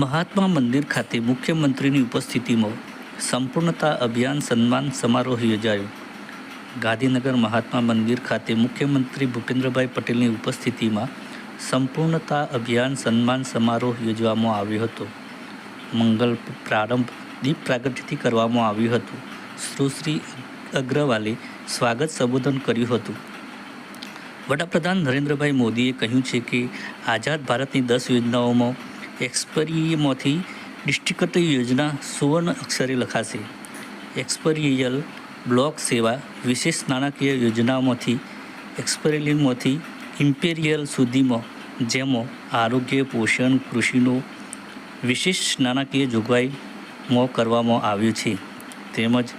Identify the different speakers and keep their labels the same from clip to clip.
Speaker 1: મહાત્મા મંદિર ખાતે મુખ્યમંત્રીની ઉપસ્થિતિમાં સંપૂર્ણતા અભિયાન સન્માન સમારોહ યોજાયો. ગાંધીનગર મહાત્મા મંદિર ખાતે મુખ્યમંત્રી ભૂપેન્દ્રભાઈ પટેલની ઉપસ્થિતિમાં સંપૂર્ણતા અભિયાન સન્માન સમારોહ યોજવામાં આવ્યો હતો. મંગલ પ્રારંભ દીપ પ્રાગટ્યથી કરવામાં આવ્યું હતું. સુશ્રી અગ્રવાલે સ્વાગત સંબોધન કર્યું હતું. વડાપ્રધાન નરેન્દ્રભાઈ મોદીએ કહ્યું છે કે આઝાદ ભારતની 10 યોજનાઓમાં એક્સપેરિયમાંથી ડિસ્ટ્રિક્ટ યોજના સુવર્ણ અક્ષરે લખાશે. એક્સપેરિયલ બ્લોક સેવા વિશેષ નાણાકીય યોજનાઓમાંથી એક્સપેરિયલમાંથી ઇમ્પેરિયલ સુધીમાં, જેમાં આરોગ્ય, પોષણ, કૃષિનો વિશેષ નાણાકીય જોગવાઈમાં કરવામાં આવ્યું છે. તેમજ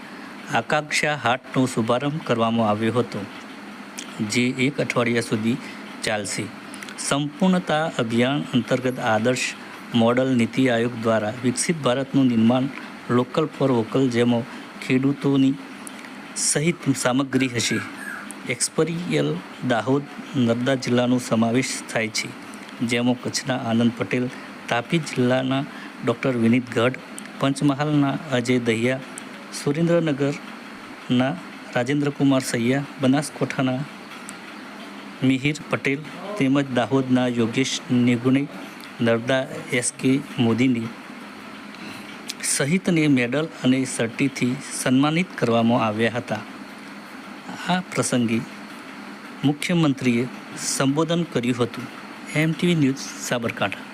Speaker 1: આકાંક્ષા હાટનો શુભારંભ કરવામાં આવ્યો હતો, જે 1 અઠવાડિયા સુધી ચાલશે. સંપૂર્ણતા અભિયાન અંતર્ગત આદર્શ મોડલ નીતિ આયોગ દ્વારા વિકસિત ભારતનું નિર્માણ લોકલ ફોર વોકલ, જેમાં ખેડૂતોની સહિત સામગ્રી હશે. એક્સપેરિયલ દાહોદ, નર્મદા જિલ્લાનો સમાવેશ થાય છે, જેમાં કચ્છના આનંદ પટેલ, તાપી જિલ્લાના ડૉક્ટર વિનીત ગઢ, પંચમહાલના અજય દહિયા, સુરેન્દ્રનગરના રાજેન્દ્રકુમાર સૈયા, બનાસકાંઠાના મિહિર પટેલ તેમજ દાહોદના યોગેશ નિગુણે, નર્મદા એસ.કે. મોદીની સહિતને મેડલ અને સર્ટિથી સન્માનિત કરવામાં આવ્યા હતા. આ પ્રસંગે મુખ્યમંત્રીએ સંબોધન કર્યું હતું. MTV news, Sabarkantha.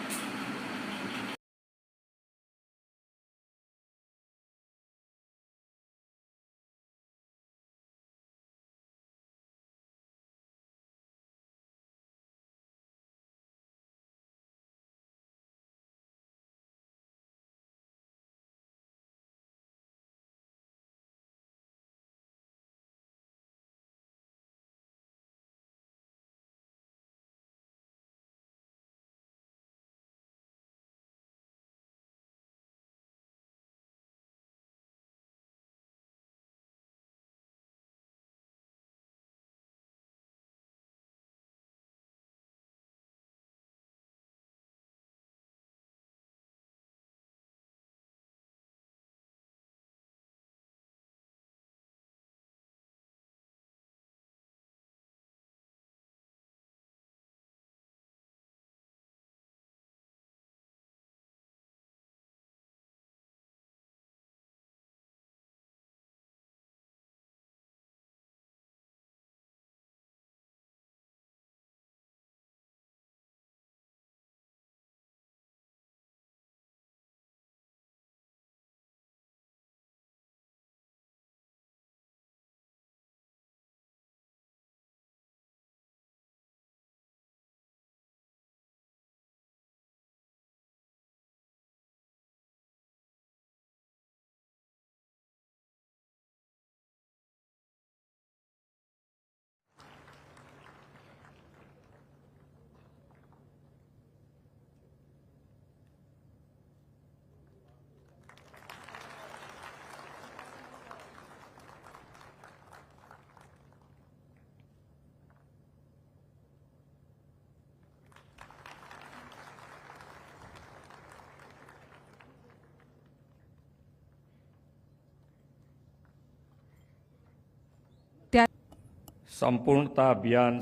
Speaker 2: સંપૂર્ણતા અભિયાન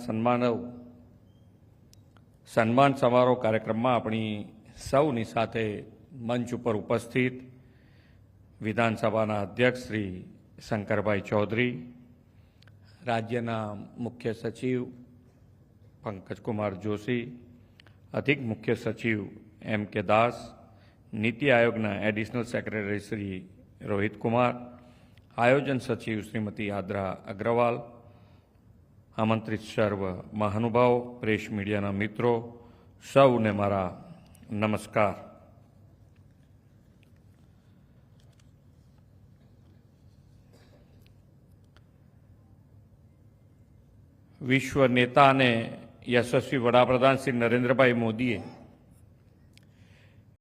Speaker 2: સન્માન સમારોહ કાર્યક્રમમાં આપણી સૌની સાથે મંચ ઉપર ઉપસ્થિત વિધાનસભાના અધ્યક્ષ શ્રી શંકરભાઈ ચૌધરી, રાજ્યના મુખ્ય સચિવ પંકજકુમાર જોશી, અધિક મુખ્ય સચિવ M.K. દાસ, નીતિ આયોગના એડિશનલ સેક્રેટરી શ્રી રોહિત કુમાર, આયોજન સચિવ શ્રીમતી આદ્રા અગ્રવાલ, આમંત્રિત સર્વ મહાનુભાવો, પ્રેસ મીડિયાના મિત્રો, સૌને મારા નમસ્કાર. વિશ્વ નેતા અને યશસ્વી વડાપ્રધાન શ્રી નરેન્દ્રભાઈ મોદીએ